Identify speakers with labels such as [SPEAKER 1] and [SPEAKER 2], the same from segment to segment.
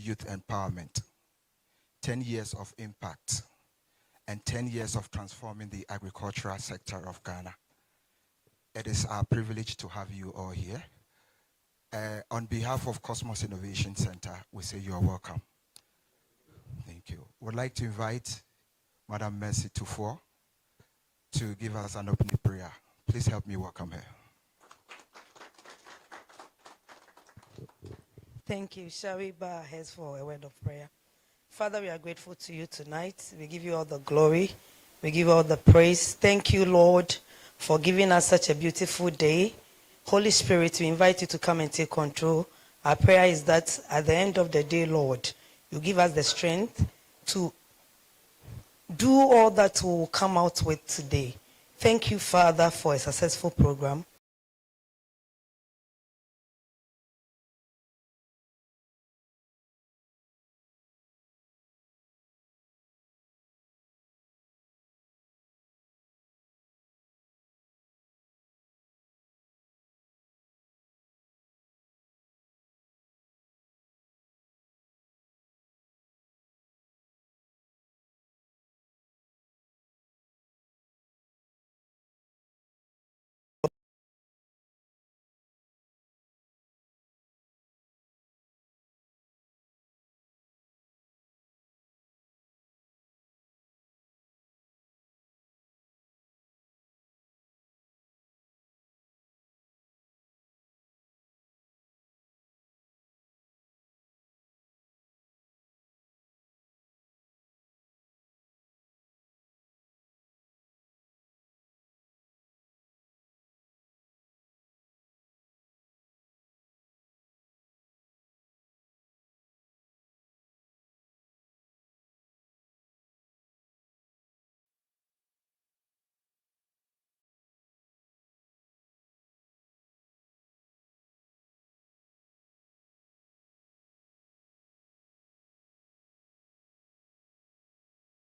[SPEAKER 1] youth empowerment, 10 years of impact, and 10 years of transforming the agricultural sector of Ghana. It is our privilege to have you all here. On behalf of Kosmos Innovation Center, we say you are welcome. Thank you. We'd like to invite Madam Mercy Tufor to give us an opening prayer. Please help me welcome her.
[SPEAKER 2] Thank you. Shall we bow our heads for a word of prayer? Father, we are grateful to you tonight. We give you all the glory. We give you all the praise. Thank you, Lord, for giving us such a beautiful day. Holy Spirit, we invite you to come and take control. Our prayer is that at the end of the day, Lord, you give us the strength to do all that we will come out with today. Thank you, Father, for a successful program.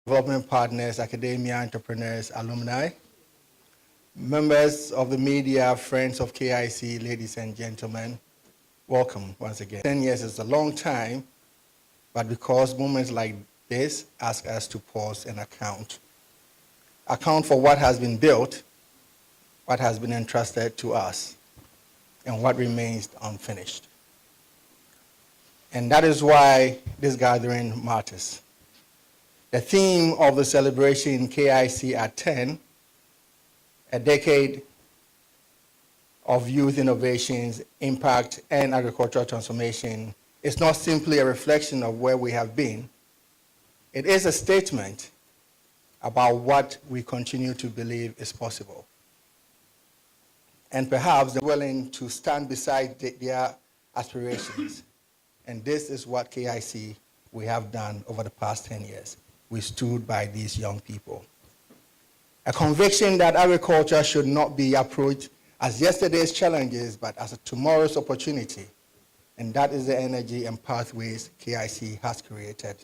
[SPEAKER 3] Development partners, academia, entrepreneurs, alumni, members of the media, friends of KIC, ladies and gentlemen, welcome once again. 10 years is a long time, but because moments like this ask us to pause and account for what has been built, what has been entrusted to us, and what remains unfinished. And that is why this gathering matters. The theme of the celebration KIC at 10, a decade of youth innovations, impact, and agricultural transformation, is not simply a reflection of where we have been. It is a statement about what we continue to believe is possible. And perhaps they're willing to stand beside their aspirations. And this is what KIC we have done over the past 10 years. We stood by these young people. A conviction that agriculture should not be approached as yesterday's challenges, but as a tomorrow's opportunity. And that is the energy and pathways KIC has created.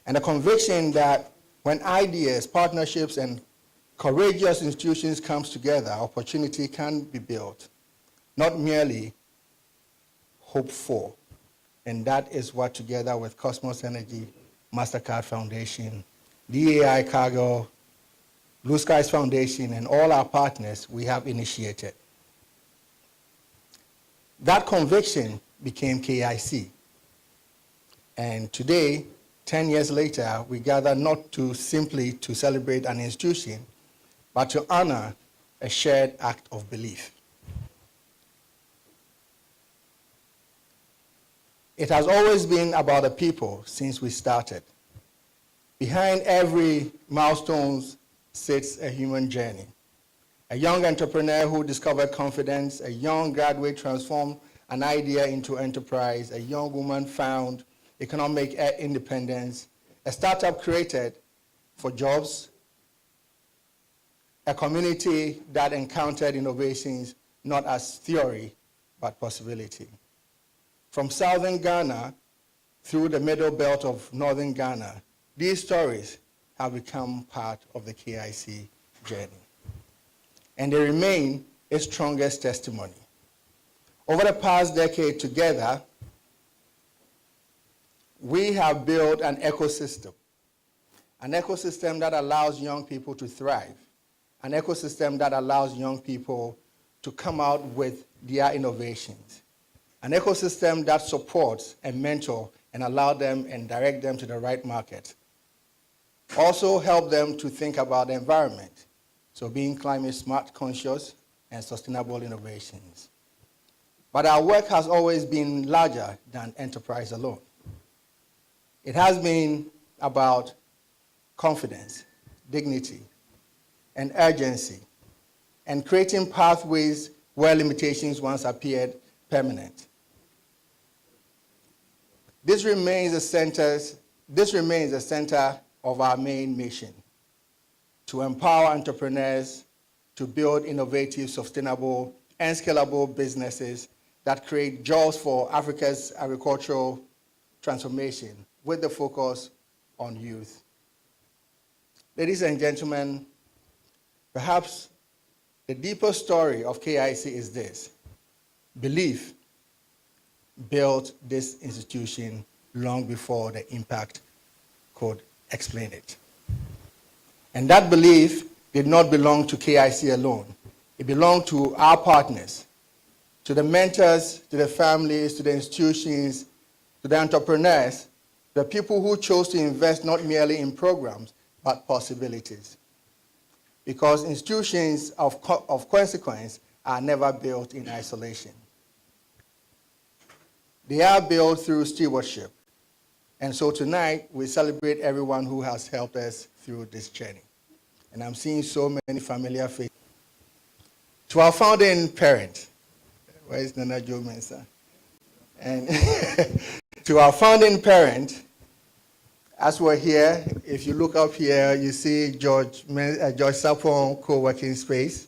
[SPEAKER 3] And a conviction that when ideas, partnerships, and courageous institutions come together, opportunity can be built, not merely hoped for. And that is what, together with Cosmos Energy, MasterCard Foundation, DAI Cargo, Blue Skies Foundation, and all our partners, we have initiated. That conviction became KIC. And today, 10 years later, we gather not to simply to celebrate an institution, but to honor a shared act of belief. It has always been about the people since we started. Behind every milestone sits a human journey. A young entrepreneur who discovered confidence, a young graduate transformed an idea into enterprise, a young woman found economic independence, a startup created for jobs, a community that encountered innovations not as theory, but possibility. From southern Ghana through the middle belt of northern Ghana, these stories have become part of the KIC journey. And they remain its strongest testimony. Over the past decade together, we have built an ecosystem that allows young people to thrive, an ecosystem that allows young people to come out with their innovations, an ecosystem that supports and mentor and allow them and direct them to the right market. Also help them to think about the environment, so being climate smart, conscious, and sustainable innovations. But our work has always been larger than enterprise alone. It has been about confidence, dignity, and urgency, and creating pathways where limitations once appeared permanent. This remains the center of our main mission: to empower entrepreneurs to build innovative, sustainable, and scalable businesses that create jobs for Africa's agricultural transformation, with the focus on youth. Ladies and gentlemen, perhaps the deeper story of KIC is this: belief built this institution long before the impact could explain it. And that belief did not belong to KIC alone. It belonged to our partners, to the mentors, to the families, to the institutions, to the entrepreneurs, the people who chose to invest not merely in programs, but possibilities. Because institutions of consequence are never built in isolation. They are built through stewardship. And so tonight, we celebrate everyone who has helped us through this journey. And I'm seeing so many familiar faces. To our founding parent, where is Nana Joe Mensah? And to our founding parent, as we're here, if you look up here, you see George Sapon co-working space.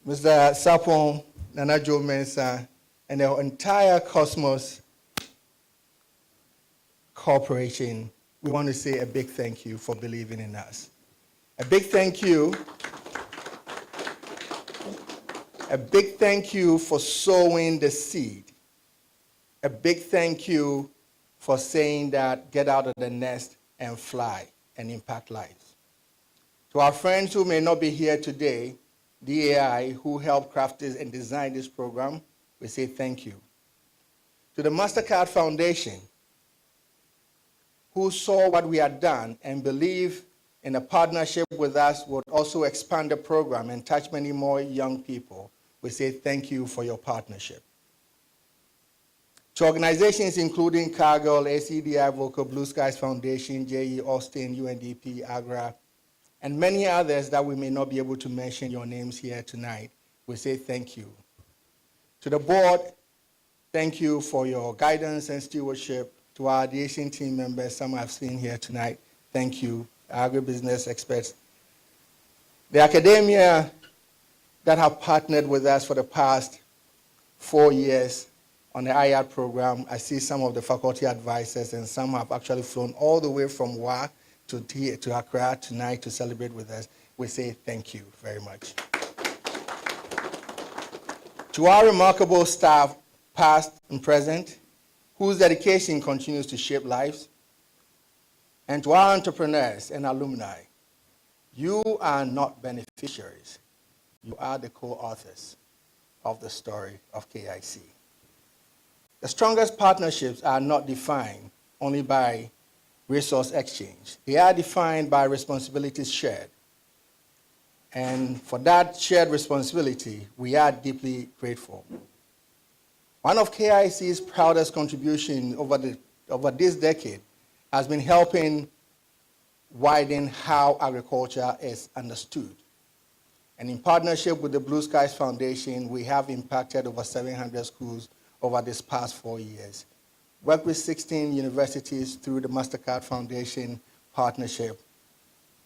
[SPEAKER 3] Mr. Sapon, Nana Joe Mensah, and the entire Kosmos Corporation, we want to say a big thank you for believing in us. A big thank you for sowing the seed. A big thank you for saying that get out of the nest and fly and impact lives. To our friends who may not be here today, DAI, who helped craft this and design this program, we say thank you. To the MasterCard Foundation, who saw what we had done and believed in a partnership with us would also expand the program and touch many more young people, we say thank you for your partnership. To organizations including Cargill, ACDI, Vocal, Blue Skies Foundation, JE Austin, UNDP, AGRA, and many others that we may not be able to mention your names here tonight, we say thank you. To the board, thank you for your guidance and stewardship. To our aviation team members, some I've seen here tonight, thank you. Agribusiness experts. The academia that have partnered with us for the past 4 years on the IAD program, I see some of the faculty advisors, and some have actually flown all the way from WA to Accra tonight to celebrate with us. We say thank you very much. To our remarkable staff, past and present, whose dedication continues to shape lives, and to our entrepreneurs and alumni, you are not beneficiaries. You are the co-authors of the story of KIC. The strongest partnerships are not defined only by resource exchange. They are defined by responsibilities shared. And for that shared responsibility, we are deeply grateful. One of KIC's proudest contributions over this decade has been helping widen how agriculture is understood. And in partnership with the Blue Skies Foundation, we have impacted over 700 schools over this past 4 years. Worked with 16 universities through the MasterCard Foundation partnership.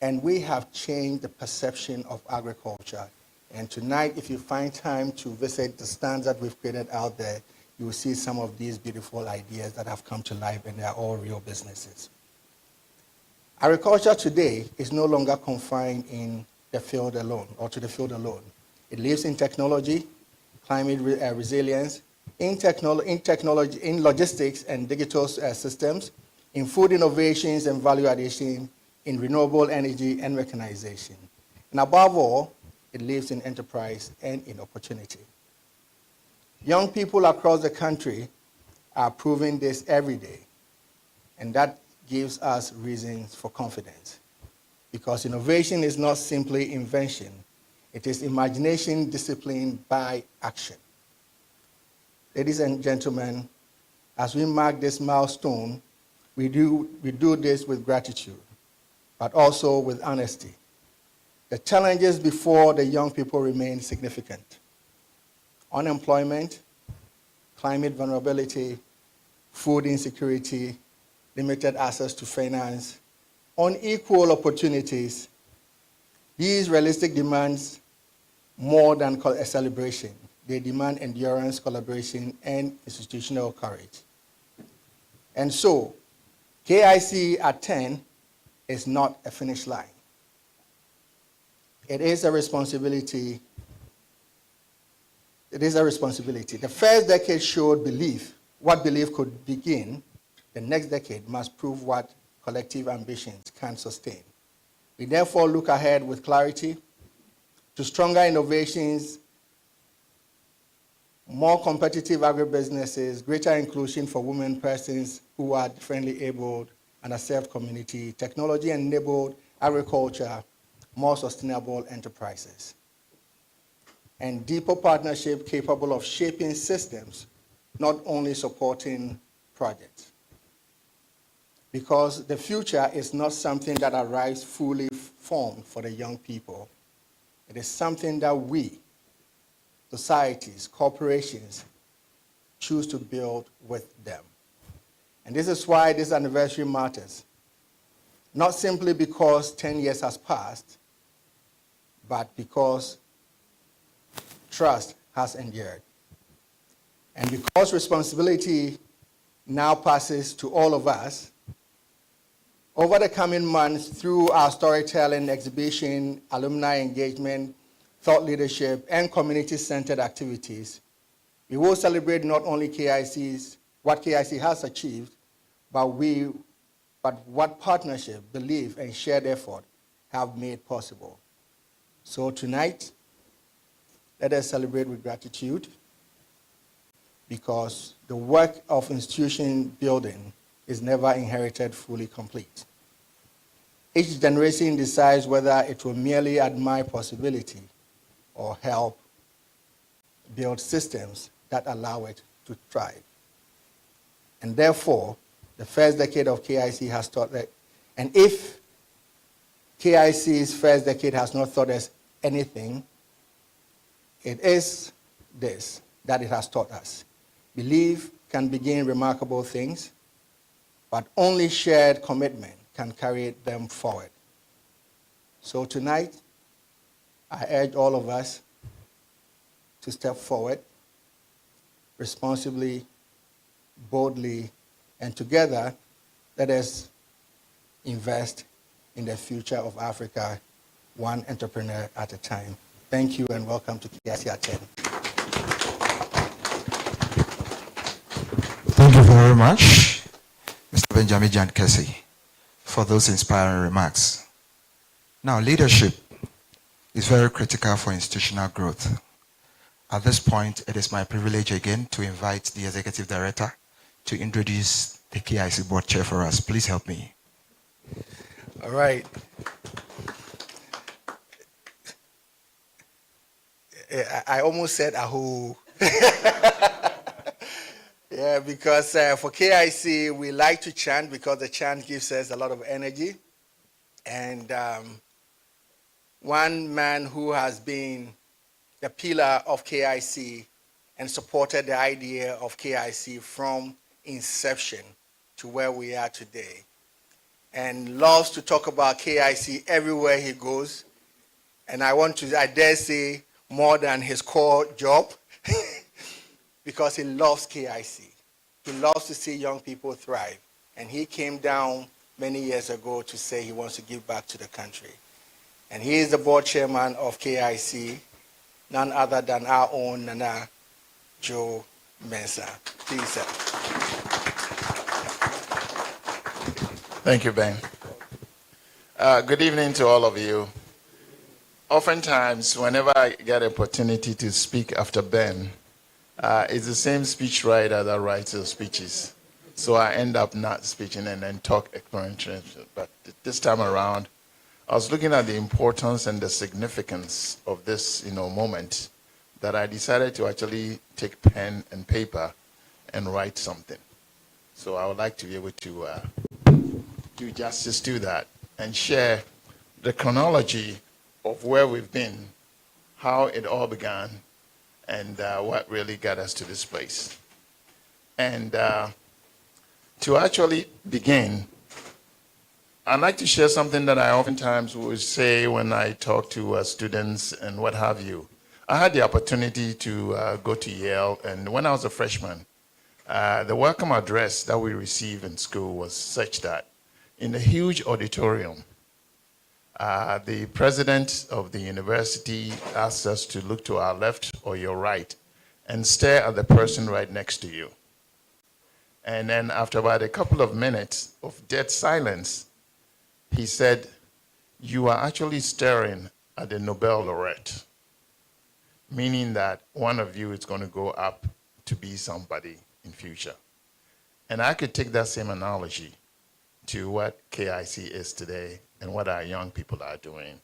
[SPEAKER 3] And we have changed the perception of agriculture. And tonight, if you find time to visit the stands that we've created out there, you will see some of these beautiful ideas that have come to life, and they are all real businesses. Agriculture today is no longer confined in the field alone, or to the field alone. It lives in technology, climate resilience, in technology, in logistics and digital systems, in food innovations and value addition, in renewable energy and mechanization. And above all, it lives in enterprise and in opportunity. Young people across the country are proving this every day, and that gives us reasons for confidence. Because innovation is not simply invention, it is imagination disciplined by action. Ladies and gentlemen, as we mark this milestone, we do this with gratitude, but also with honesty. The challenges before the young people remain significant. Unemployment, climate vulnerability, food insecurity, limited access to finance, unequal opportunities. These realistic demands more than a celebration. They demand endurance, collaboration, and institutional courage. And so, KIC at 10 is not a finish line. It is a responsibility. It is a responsibility. The first decade showed what belief could begin. The next decade must prove what collective ambitions can sustain. We therefore look ahead with clarity to stronger innovations, more competitive agribusinesses, greater inclusion for women persons who are differently abled, underserved community, technology-enabled agriculture, more sustainable enterprises, and deeper partnership capable of shaping systems, not only supporting projects. Because the future is not something that arrives fully formed for the young people. It is something that we, societies, corporations, choose to build with them. And this is why this anniversary matters. Not simply because 10 years has passed, but because trust has endured. And because responsibility now passes to all of us, over the coming months, through our storytelling, exhibition, alumni engagement, thought leadership, and community-centered activities, we will celebrate not only what KIC has achieved, but what partnership, belief, and shared effort have made possible. So tonight, let us celebrate with gratitude, because the work of institution building is never inherited fully complete. Each generation decides whether it will merely admire possibility or help build systems that allow it to thrive. And therefore, the first decade of KIC has taught that, and if KIC's first decade has not taught us anything, it is this that it has taught us. Belief can begin remarkable things, but only shared commitment can carry them forward. So tonight, I urge all of us to step forward responsibly, boldly, and together, let us invest in the future of Africa, one entrepreneur at a time. Thank you and welcome to KIC at 10.
[SPEAKER 1] Thank you very much, Mr. Benjamin John Kessie, for those inspiring remarks. Now, leadership is very critical for institutional growth. At this point, it is my privilege again to invite the Executive Director to introduce the KIC Board Chair for us. Please help me.
[SPEAKER 3] All right. I almost said aho. Yeah, because for KIC, we like to chant because the chant gives us a lot of energy. And one man who has been the pillar of KIC and supported the idea of KIC from inception to where we are today, and loves to talk about KIC everywhere he goes. And I dare say, more than his core job, because he loves KIC. He loves to see young people thrive. And he came down many years ago to say he wants to give back to the country. And he is the board chairman of KIC, none other than our own Nana Joe Mensa. Please, sir.
[SPEAKER 4] Thank you, Ben. Good evening to all of you. Oftentimes, whenever I get an opportunity to speak after Ben, it's the same speech writer that writes the speeches. So I end up not speaking and then talk experientially. But this time around, I was looking at the importance and the significance of this, moment, that I decided to actually take pen and paper and write something. So I would like to be able to do justice to that and share the chronology of where we've been, how it all began, and what really got us to this place. And to actually begin, I'd like to share something that I oftentimes would say when I talk to students and what have you. I had the opportunity to go to Yale, and when I was a freshman, the welcome address that we received in school was such that in a huge auditorium, the president of the university asked us to look to our left or your right and stare at the person right next to you. And then after about a couple of minutes of dead silence, he said, "You are actually staring at the Nobel laureate," meaning that one of you is going to go up to be somebody in future. And I could take that same analogy to what KIC is today and what our young people are doing.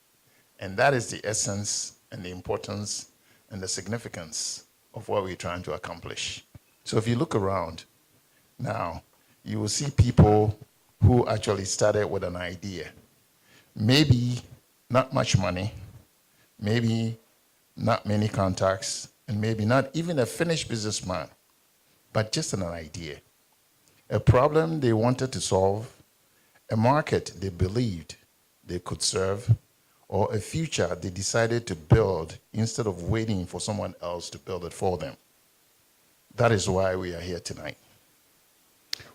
[SPEAKER 4] And that is the essence and the importance and the significance of what we're trying to accomplish. So if you look around now, you will see people who actually started with an idea. Maybe not much money, maybe not many contacts, and maybe not even a finished businessman, but just an idea. A problem they wanted to solve, a market they believed they could serve, or a future they decided to build instead of waiting for someone else to build it for them. That is why we are here tonight.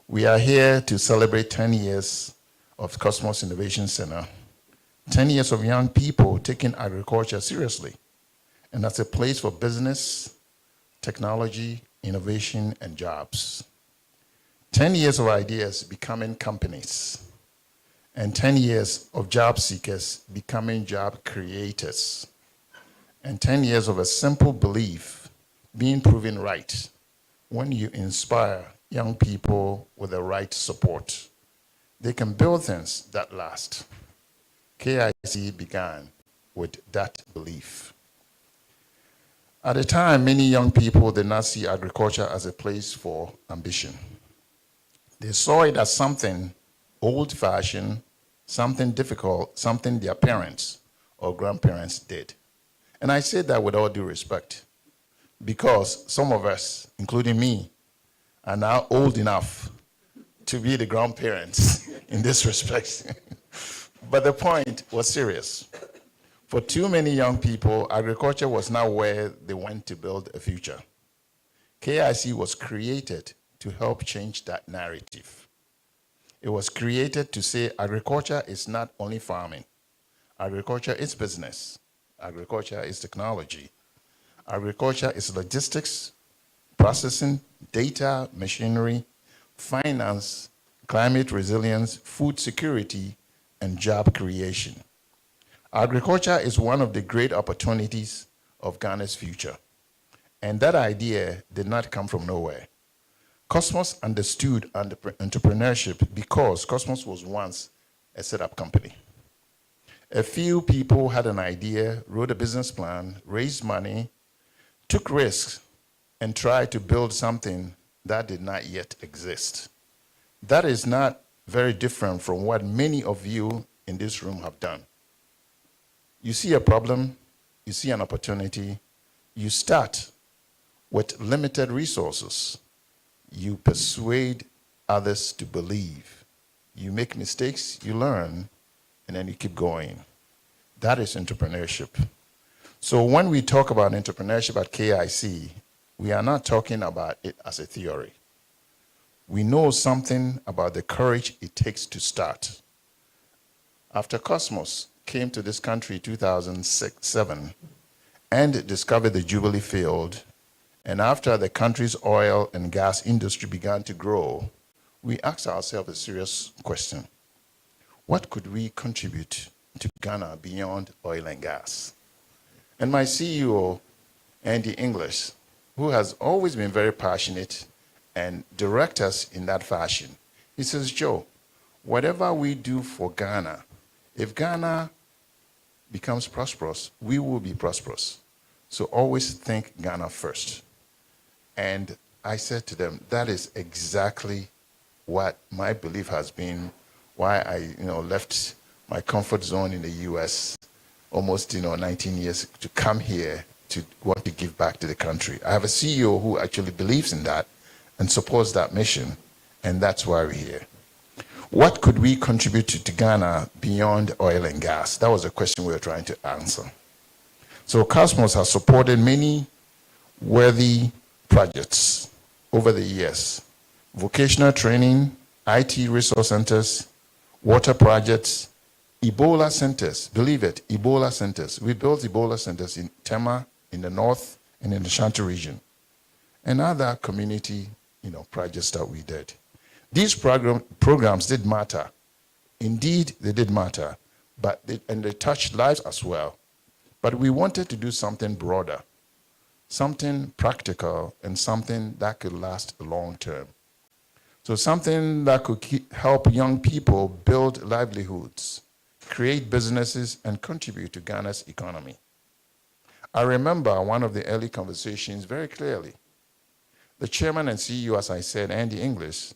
[SPEAKER 4] We are here to celebrate 10 years of Kosmos Innovation Center, 10 years of young people taking agriculture seriously, and as a place for business, technology, innovation, and jobs. 10 years of ideas becoming companies, and 10 years of job seekers becoming job creators, and 10 years of a simple belief being proven right when you inspire young people with the right support. They can build things that last. KIC began with that belief. At the time, many young people did not see agriculture as a place for ambition. They saw it as something old-fashioned, something difficult, something their parents or grandparents did. And I say that with all due respect, because some of us, including me, are now old enough to be the grandparents in this respect. But the point was serious. For too many young people, agriculture was not where they went to build a future. KIC was created to help change that narrative. It was created to say agriculture is not only farming. Agriculture is business. Agriculture is technology. Agriculture is logistics, processing, data, machinery, finance, climate resilience, food security, and job creation. Agriculture is one of the great opportunities of Ghana's future. And that idea did not come from nowhere. Kosmos understood entrepreneurship because Kosmos was once a setup company. A few people had an idea, wrote a business plan, raised money, took risks, and tried to build something that did not yet exist. That is not very different from what many of you in this room have done. You see a problem, you see an opportunity, you start with limited resources. You persuade others to believe. You make mistakes, you learn, and then you keep going. That is entrepreneurship. So when we talk about entrepreneurship at KIC, we are not talking about it as a theory. We know something about the courage it takes to start. After Kosmos came to this country in 2006-07 and discovered the Jubilee field And after the country's oil and gas industry began to grow, we asked ourselves a serious question. What could we contribute to Ghana beyond oil and gas? And my CEO, Andy English, who has always been very passionate and direct us in that fashion, he says, Joe, whatever we do for Ghana, if Ghana becomes prosperous, we will be prosperous. So always think Ghana first. And I said to them, that is exactly what my belief has been, why I left my comfort zone in the US almost 19 years to come here to want to give back to the country. I have a CEO who actually believes in that and supports that mission, and that's why we're here. What could we contribute to Ghana beyond oil and gas? That was a question we were trying to answer. So Kosmos has supported many worthy projects over the years. Vocational training, IT resource centers, water projects, Ebola centers. Believe it, Ebola centers. We built Ebola centers in Tema, in the north, and in the Shanti region, and other community projects that we did. These programs did matter. Indeed, they did matter, and they touched lives as well. But we wanted to do something broader, something practical, and something that could last long term. So something that could help young people build livelihoods, create businesses, and contribute to Ghana's economy. I remember one of the early conversations very clearly. The chairman and CEO, as I said, Andy English,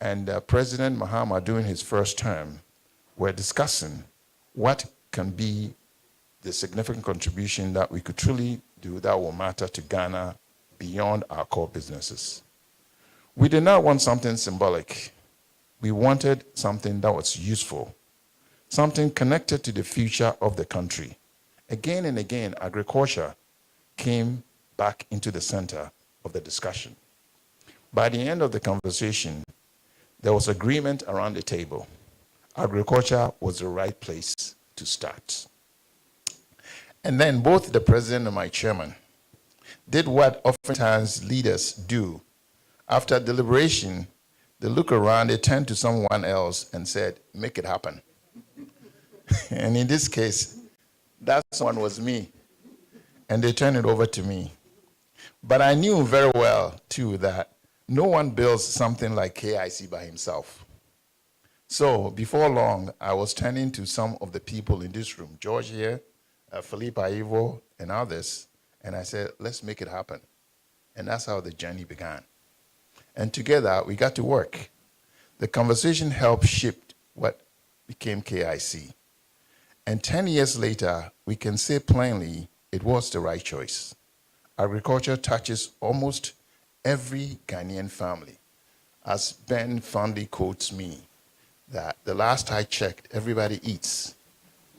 [SPEAKER 4] and President Mahama during his first term were discussing what can be the significant contribution that we could truly do that will matter to Ghana beyond our core businesses. We did not want something symbolic. We wanted something that was useful, something connected to the future of the country. Again and again, agriculture came back into the center of the discussion. By the end of the conversation, there was agreement around the table. Agriculture was the right place to start. And then both the president and my chairman did what oftentimes leaders do. After deliberation, they look around, they turn to someone else and said, make it happen. And in this case, that someone was me. And they turned it over to me. But I knew very well, too, that no one builds something like KIC by himself. So before long, I was turning to some of the people in this room, George here, Philippe Ivo, and others, and I said, let's make it happen. And that's how the journey began. And together, we got to work. The conversation helped shape what became KIC. And 10 years later, we can say plainly it was the right choice. Agriculture touches almost every Ghanaian family. As Ben fondly quotes me, that the last I checked, everybody eats.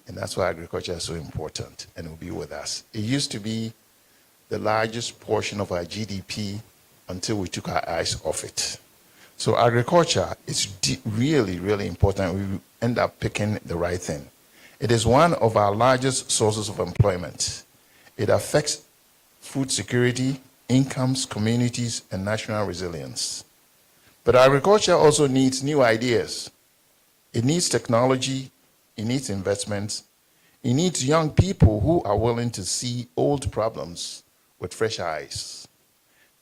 [SPEAKER 4] And that's why agriculture is so important and will be with us. It used to be the largest portion of our GDP until we took our eyes off it. So agriculture is really, really important. We end up picking the right thing. It is one of our largest sources of employment. It affects food security, incomes, communities, and national resilience. But agriculture also needs new ideas. It needs technology, it needs investments, it needs young people who are willing to see old problems with fresh eyes.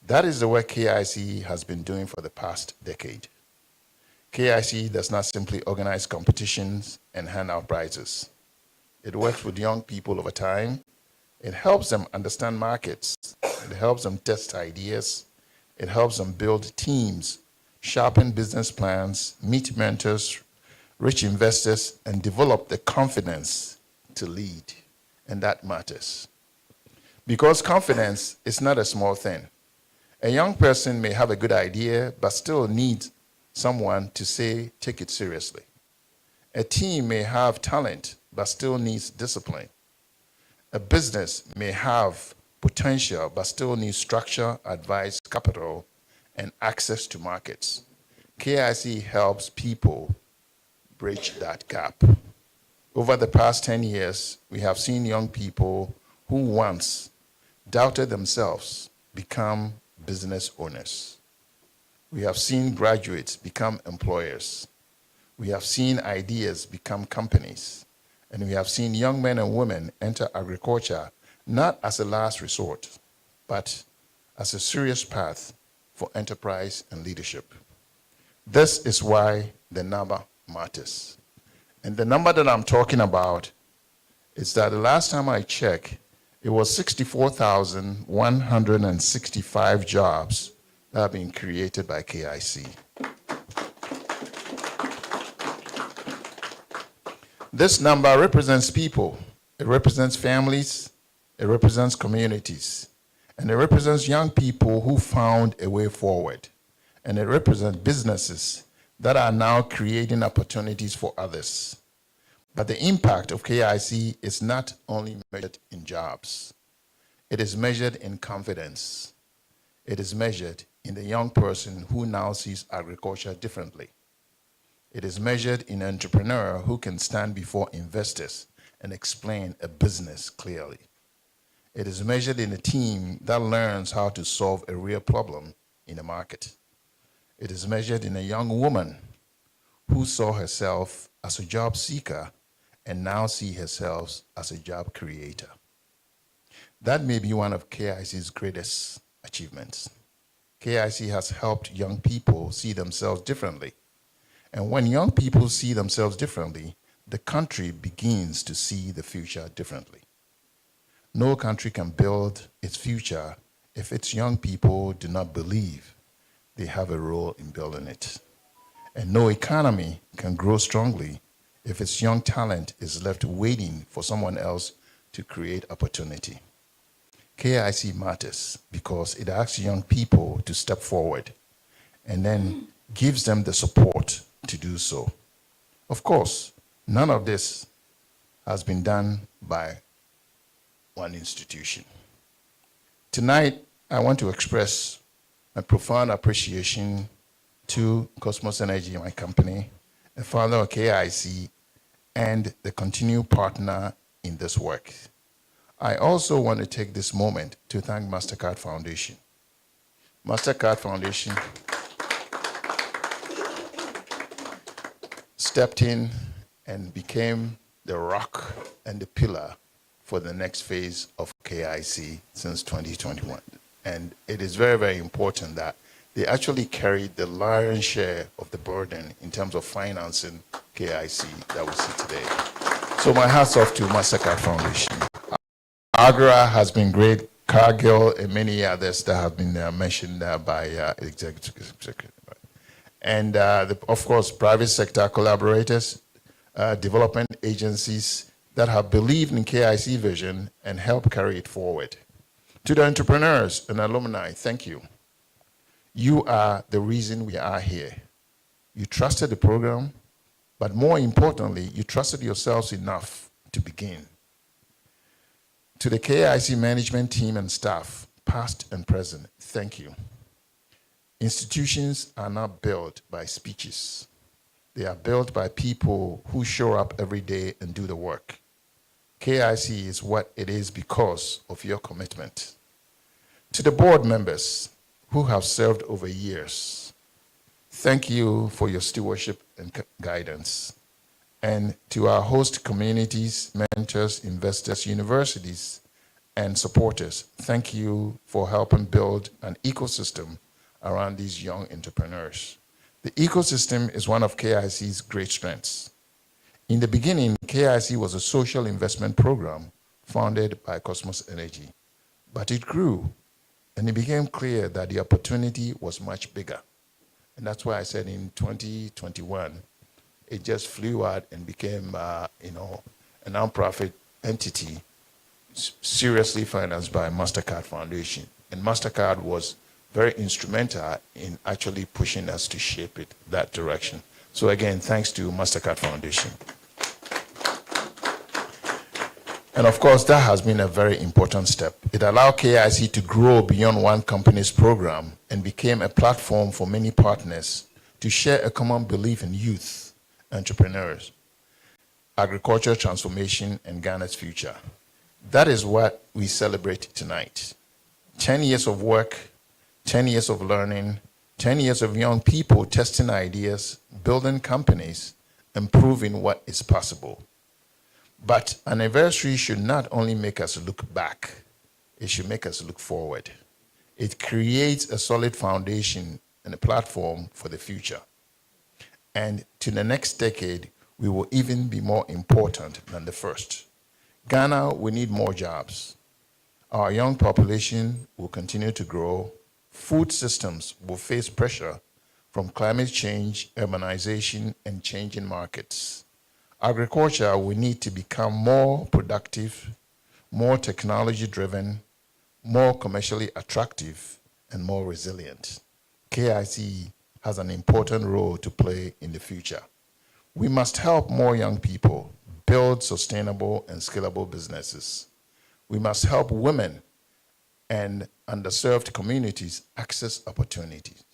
[SPEAKER 4] That is the work KIC has been doing for the past decade. KIC does not simply organize competitions and hand out prizes. It works with young people over time. It helps them understand markets. It helps them test ideas. It helps them build teams, sharpen business plans, meet mentors, reach investors, and develop the confidence to lead. And that matters. Because confidence is not a small thing. A young person may have a good idea, but still need someone to say, take it seriously. A team may have talent, but still needs discipline. A business may have potential, but still needs structure, advice, capital, and access to markets. KIC helps people bridge that gap. Over the past 10 years, we have seen young people who once doubted themselves become business owners. We have seen graduates become employers. We have seen ideas become companies. And we have seen young men and women enter agriculture not as a last resort, but as a serious path for enterprise and leadership. This is why the number matters. And the number that I'm talking about is that the last time I checked, it was 64,165 jobs that have been created by KIC. This number represents people, it represents families, it represents communities, and it represents young people who found a way forward, and it represents businesses that are now creating opportunities for others. But the impact of KIC is not only measured in jobs, it is measured in confidence. It is measured in the young person who now sees agriculture differently. It is measured in an entrepreneur who can stand before investors and explain a business clearly. It is measured in a team that learns how to solve a real problem in a market. It is measured in a young woman who saw herself as a job seeker and now sees herself as a job creator. That may be one of KIC's greatest achievements. KIC has helped young people see themselves differently. And when young people see themselves differently, the country begins to see the future differently. No country can build its future if its young people do not believe they have a role in building it. And no economy can grow strongly if its young talent is left waiting for someone else to create opportunity. KIC matters because it asks young people to step forward and then gives them the support to do so. Of course, none of this has been done by one institution. Tonight, I want to express my profound appreciation to Kosmos Energy, my company, the founder of KIC, and the continued partner in this work. I also want to take this moment to thank MasterCard Foundation. MasterCard Foundation stepped in and became the rock and the pillar for the next phase of KIC since 2021. And it is very, very important that they actually carried the lion's share of the burden in terms of financing KIC that we see today. So my hats off to MasterCard Foundation. Agra has been great, Cargill, and many others that have been mentioned by executive. And of course, private sector collaborators, development agencies that have believed in KIC vision and helped carry it forward. To the entrepreneurs and alumni, thank you. You are the reason we are here. You trusted the program, but more importantly, you trusted yourselves enough to begin. To the KIC management team and staff, past and present, thank you. Institutions are not built by speeches. They are built by people who show up every day and do the work. KIC is what it is because of your commitment. To the board members who have served over years, thank you for your stewardship and guidance. And to our host communities, mentors, investors, universities, and supporters, thank you for helping build an ecosystem around these young entrepreneurs. The ecosystem is one of KIC's great strengths. In the beginning, KIC was a social investment program founded by Kosmos Energy, but it grew and it became clear that the opportunity was much bigger. And that's why I said in 2021, it just flew out and became, a nonprofit entity seriously financed by MasterCard Foundation. And MasterCard was very instrumental in actually pushing us to shape it that direction. So again, thanks to MasterCard Foundation. And of course, that has been a very important step. It allowed KIC to grow beyond one company's program and became a platform for many partners to share a common belief in youth, entrepreneurs, agricultural transformation, and Ghana's future. That is what we celebrate tonight. 10 years of work, 10 years of learning, 10 years of young people testing ideas, building companies, and proving what is possible. But anniversary should not only make us look back, it should make us look forward. It creates a solid foundation and a platform for the future. And to the next decade, we will even be more important than the first. Ghana, we need more jobs. Our young population will continue to grow. Food systems will face pressure from climate change, urbanization, and changing markets. Agriculture will need to become more productive, more technology-driven, more commercially attractive, and more resilient. KIC has an important role to play in the future. We must help more young people build sustainable and scalable businesses. We must help women and underserved communities access opportunities.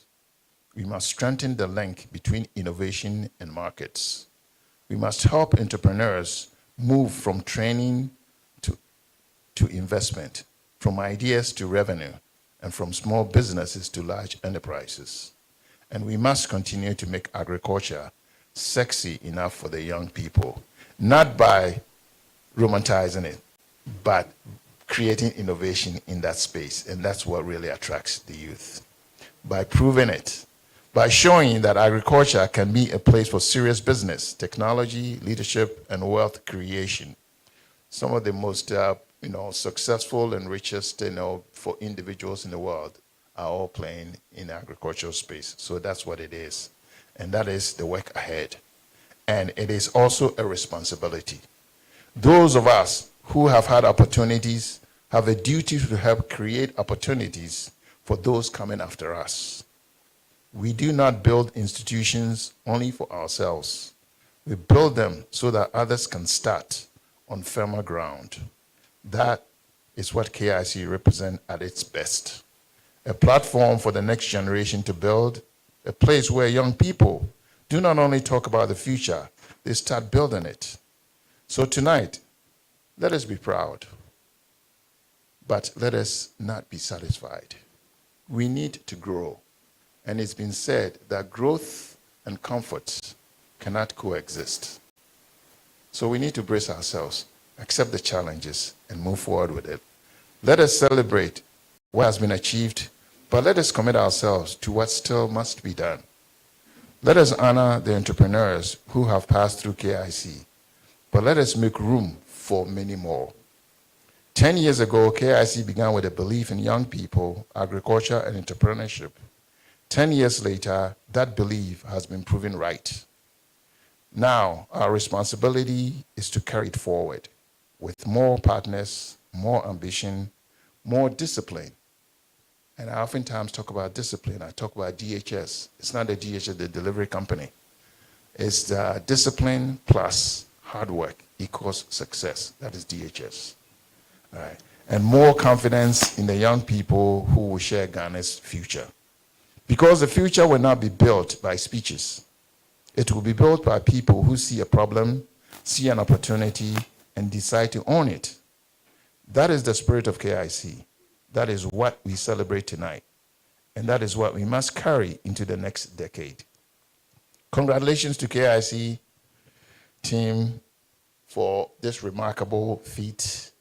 [SPEAKER 4] We must strengthen the link between innovation and markets. We must help entrepreneurs move from training to investment, from ideas to revenue, and from small businesses to large enterprises. And we must continue to make agriculture sexy enough for the young people, not by romanticizing it, but creating innovation in that space. And that's what really attracts the youth. By proving it, by showing that agriculture can be a place for serious business, technology, leadership, and wealth creation. Some of the most successful and richest for individuals in the world are all playing in the agricultural space. So that's what it is. And that is the work ahead. And it is also a responsibility. Those of us who have had opportunities have a duty to help create opportunities for those coming after us. We do not build institutions only for ourselves. We build them so that others can start on firmer ground. That is what KIC represents at its best. A platform for the next generation to build, a place where young people do not only talk about the future, they start building it. So tonight, let us be proud, but let us not be satisfied. We need to grow. And it's been said that growth and comfort cannot coexist. So we need to brace ourselves, accept the challenges, and move forward with it. Let us celebrate what has been achieved, but let us commit ourselves to what still must be done. Let us honor the entrepreneurs who have passed through KIC, but let us make room for many more. 10 years ago, KIC began with a belief in young people, agriculture, and entrepreneurship. 10 years later, that belief has been proven right. Now, our responsibility is to carry it forward with more partners, more ambition, more discipline. And I oftentimes talk about discipline. I talk about DHS. It's not the DHS, the delivery company. It's the discipline plus hard work equals success. That is DHS. All right. And more confidence in the young people who will share Ghana's future. Because the future will not be built by speeches. It will be built by people who see a problem, see an opportunity, and decide to own it. That is the spirit of KIC. That is what we celebrate tonight. And that is what we must carry into the next decade. Congratulations to KIC team for this remarkable feat.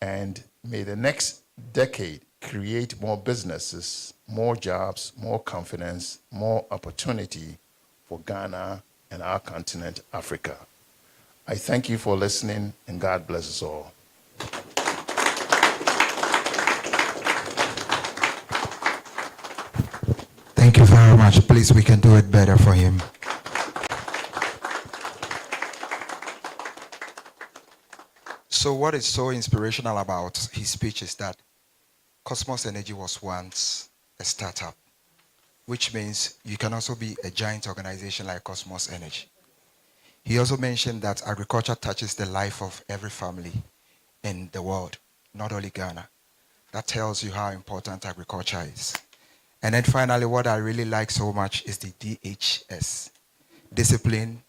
[SPEAKER 4] And may the next decade create more businesses, more jobs, more confidence, more opportunity for Ghana and our continent, Africa. I thank you for listening, and God bless us all.
[SPEAKER 1] Thank you very much. Please, we can do it better for him. So what is so inspirational about his speech is that Kosmos Energy was once a startup, which means you can also be a giant organization like Kosmos Energy. He also mentioned that agriculture touches the life of every family in the world, not only Ghana. That tells you how important agriculture is. And then finally, what I really like so much is the DHS. Discipline,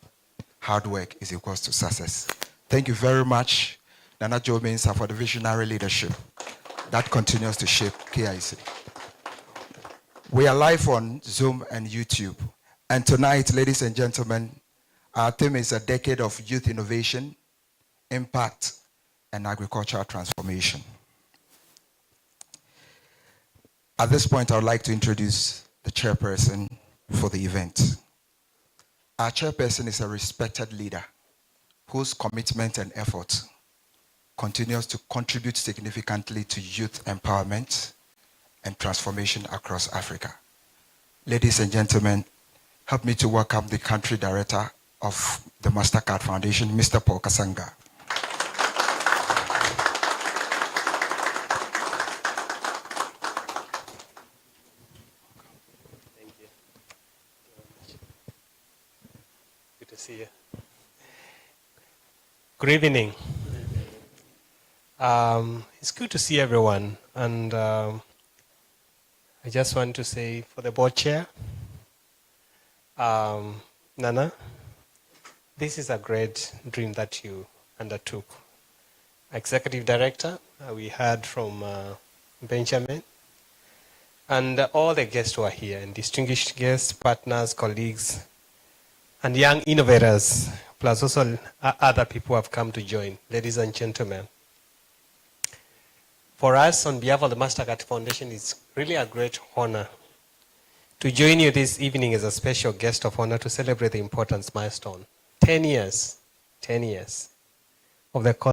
[SPEAKER 1] hard work is equals to success. Thank you very much, Nana Joe Mensah, for the visionary leadership. that continues to shape KIC. We are live on Zoom and YouTube. And tonight, ladies and gentlemen, our theme is a decade of youth innovation, impact, and agricultural transformation. At this point, I would like to introduce the chairperson for the event. Our chairperson is a respected leader whose commitment and effort continues to contribute significantly to youth empowerment and transformation across Africa. Ladies and gentlemen, help me to welcome the country director of the MasterCard Foundation, Mr. Paul Kasanga.
[SPEAKER 5] Thank you. Good to see you. Good evening. It's good to see everyone, and I just want to say for the board chair, Nana, this is a great dream that you undertook. Executive Director, we heard from Benjamin, and all the guests who are here, and distinguished guests, partners, colleagues, and young innovators, plus also other people who have come to join. Ladies and gentlemen, for us, on behalf of the MasterCard Foundation, it's really a great honor to join you this evening as a special guest of honor to celebrate the important milestone. 10 years of the